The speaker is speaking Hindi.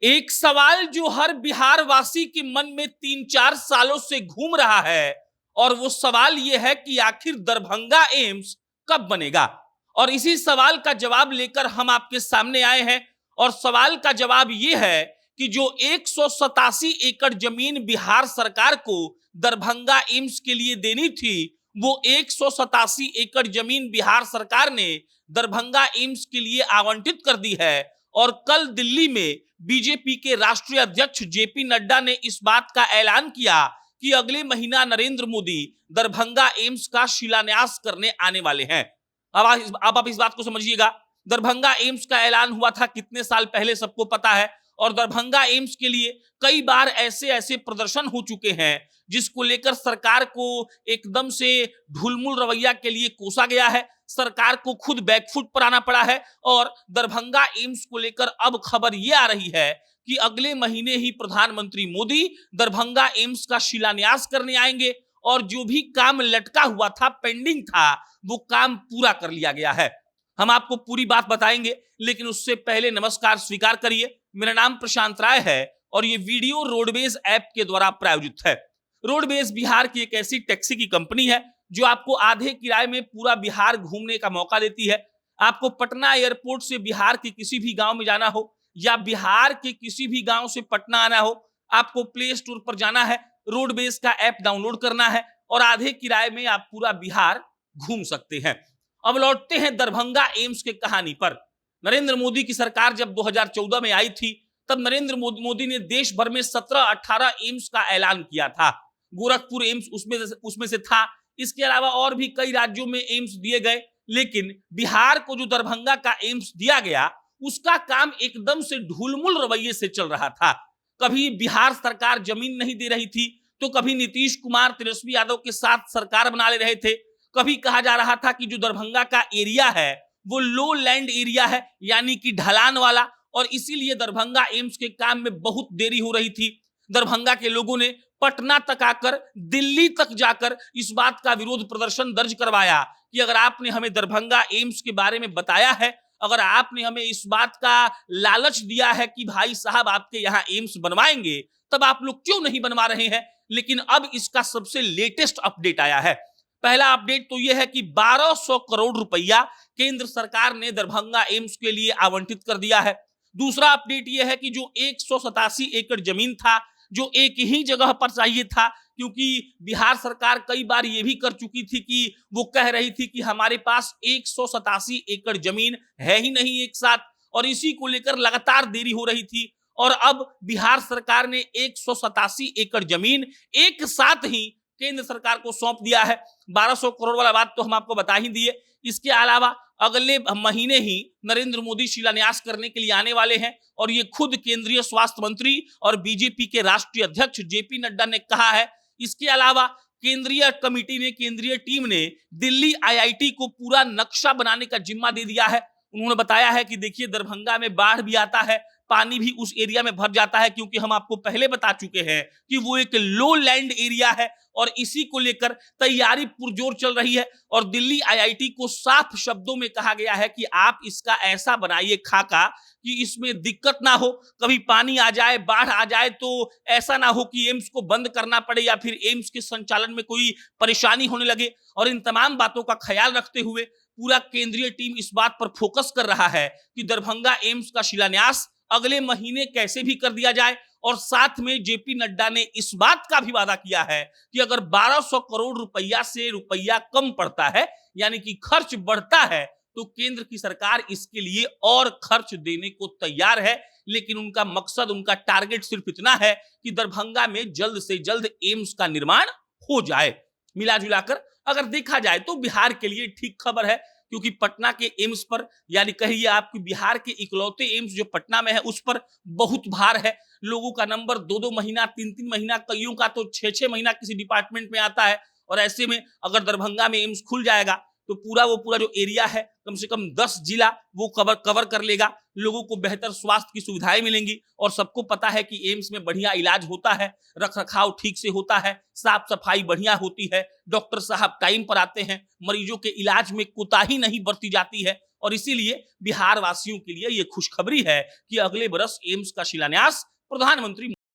एक सवाल जो हर बिहार वासी के मन में 3-4 सालों से घूम रहा है और वो सवाल ये है कि आखिर दरभंगा एम्स कब बनेगा। और इसी सवाल का जवाब लेकर हम आपके सामने आए हैं। और सवाल का जवाब ये है कि जो 187 एकड़ जमीन बिहार सरकार को दरभंगा एम्स के लिए देनी थी, वो 187 एकड़ जमीन बिहार सरकार ने दरभंगा एम्स के लिए आवंटित कर दी है। और कल दिल्ली में बीजेपी के राष्ट्रीय अध्यक्ष जेपी नड्डा ने इस बात का ऐलान किया कि अगले महीना नरेंद्र मोदी दरभंगा एम्स का शिलान्यास करने आने वाले हैं। अब आप इस बात को समझिएगा। दरभंगा एम्स का ऐलान हुआ था कितने साल पहले, सबको पता है। और दरभंगा एम्स के लिए कई बार ऐसे ऐसे प्रदर्शन हो चुके हैं जिसको लेकर सरकार को एकदम से ढुलमुल रवैया के लिए कोसा गया है। सरकार को खुद बैकफुट पर आना पड़ा है। और दरभंगा एम्स को लेकर अब खबर यह आ रही है कि अगले महीने ही प्रधानमंत्री मोदी दरभंगा एम्स का शिलान्यास करने आएंगे। और जो भी काम लटका हुआ था, पेंडिंग था, वो काम पूरा कर लिया गया है। हम आपको पूरी बात बताएंगे, लेकिन उससे पहले नमस्कार स्वीकार करिए। मेरा नाम प्रशांत राय है और ये वीडियो रोडवेज ऐप के द्वारा प्रायोजित है। रोडवेज बिहार की एक ऐसी टैक्सी की कंपनी है जो आपको आधे किराए में पूरा बिहार घूमने का मौका देती है। आपको पटना एयरपोर्ट से बिहार के किसी भी गांव में जाना हो या बिहार के किसी भी गांव से पटना आना हो, आपको प्ले स्टोर पर जाना है, रोडवेज का ऐप डाउनलोड करना है और आधे किराए में आप पूरा बिहार घूम सकते हैं। अब लौटते हैं दरभंगा एम्स के कहानी पर। नरेंद्र मोदी की सरकार जब 2014 में आई थी, तब नरेंद्र मोदी ने देश भर में 17-18 एम्स का ऐलान किया था। गोरखपुर एम्स उसमें से था। इसके अलावा और भी कई राज्यों में एम्स दिए गए, लेकिन बिहार को जो दरभंगा का एम्स दिया गया, उसका काम एकदम से ढुलमुल रवैये से चल रहा था। कभी बिहार सरकार जमीन नहीं दे रही थी, तो कभी नीतीश कुमार तेजस्वी यादव के साथ सरकार बना ले रहे थे। कभी कहा जा रहा था कि जो दरभंगा का एरिया है वो लो लैंड एरिया है, यानी कि ढलान वाला, और इसीलिए दरभंगा एम्स के काम में बहुत देरी हो रही थी। दरभंगा के लोगों ने पटना तक आकर, दिल्ली तक जाकर इस बात का विरोध प्रदर्शन दर्ज करवाया कि अगर आपने हमें दरभंगा एम्स के बारे में बताया है, अगर आपने हमें इस बात का लालच दिया है कि भाई साहब आपके यहाँ एम्स बनवाएंगे, तब आप लोग क्यों नहीं बनवा रहे हैं। लेकिन अब इसका सबसे लेटेस्ट अपडेट आया है। पहला अपडेट तो यह है कि 1200 करोड़ रुपया केंद्र सरकार ने दरभंगा एम्स के लिए आवंटित कर दिया है। दूसरा अपडेट यह है कि जो 187 एकड़ जमीन था, जो एक ही जगह पर चाहिए था, क्योंकि बिहार सरकार कई बार यह भी कर चुकी थी कि वो कह रही थी कि हमारे पास 187 एकड़ जमीन है ही नहीं एक साथ, और इसी को लेकर लगातार देरी हो रही थी। और अब बिहार सरकार ने 187 एकड़ जमीन एक साथ ही केंद्र सरकार को सौंप दिया है। 1200 करोड़ वाला बात तो हम आपको बता ही दिए। इसके अलावा अगले महीने ही नरेंद्र मोदी शिलान्यास करने के लिए आने वाले हैं, और ये खुद केंद्रीय स्वास्थ्य मंत्री और बीजेपी के राष्ट्रीय अध्यक्ष जेपी नड्डा ने कहा है। इसके अलावा केंद्रीय कमेटी ने, केंद्रीय टीम ने दिल्ली आईआईटी को पूरा नक्शा बनाने का जिम्मा दे दिया है। उन्होंने बताया है कि देखिए, दरभंगा में बाढ़ भी आता है, पानी भी उस एरिया में भर जाता है, क्योंकि हम आपको पहले बता चुके हैं कि वो एक लो लैंड एरिया है, और इसी को लेकर तैयारी पुरजोर चल रही है। और दिल्ली आईआईटी को साफ शब्दों में कहा गया है कि आप इसका ऐसा बनाइए खाका कि इसमें दिक्कत ना हो, कभी पानी आ जाए, बाढ़ आ जाए तो ऐसा ना हो कि एम्स को बंद करना पड़े या फिर एम्स के संचालन में कोई परेशानी होने लगे। और इन तमाम बातों का ख्याल रखते हुए पूरा केंद्रीय टीम इस बात पर फोकस कर रहा है कि दरभंगा एम्स का शिलान्यास अगले महीने कैसे भी कर दिया जाए। और साथ में जेपी नड्डा ने इस बात का भी वादा किया है कि अगर 1200 करोड़ रुपया से रुपया कम पड़ता है, यानी कि खर्च बढ़ता है, तो केंद्र की सरकार इसके लिए और खर्च देने को तैयार है। लेकिन उनका मकसद, उनका टारगेट सिर्फ इतना है कि दरभंगा में जल्द से जल्द एम्स का निर्माण हो जाए। मिला जुलाकर अगर देखा जाए तो बिहार के लिए ठीक खबर है, क्योंकि पटना के एम्स पर, यानी कहिए आपकी बिहार के इकलौते एम्स जो पटना में है, उस पर बहुत भार है। लोगों का नंबर 2-2 महीना, 3-3 महीना, कईयों का तो 6-6 महीना किसी डिपार्टमेंट में आता है। और ऐसे में अगर दरभंगा में एम्स खुल जाएगा तो पूरा जो एरिया है, कम से कम 10 जिला वो कवर कर लेगा। लोगों को बेहतर स्वास्थ्य की सुविधाएं मिलेंगी। और सबको पता है कि एम्स में बढ़िया इलाज होता है, रख रखाव ठीक से होता है, साफ सफाई बढ़िया होती है, डॉक्टर साहब टाइम पर आते हैं, मरीजों के इलाज में कोताही नहीं बरती जाती है। और इसीलिए बिहार वासियों के लिए यह खुशखबरी है कि अगले बरस एम्स का शिलान्यास प्रधानमंत्री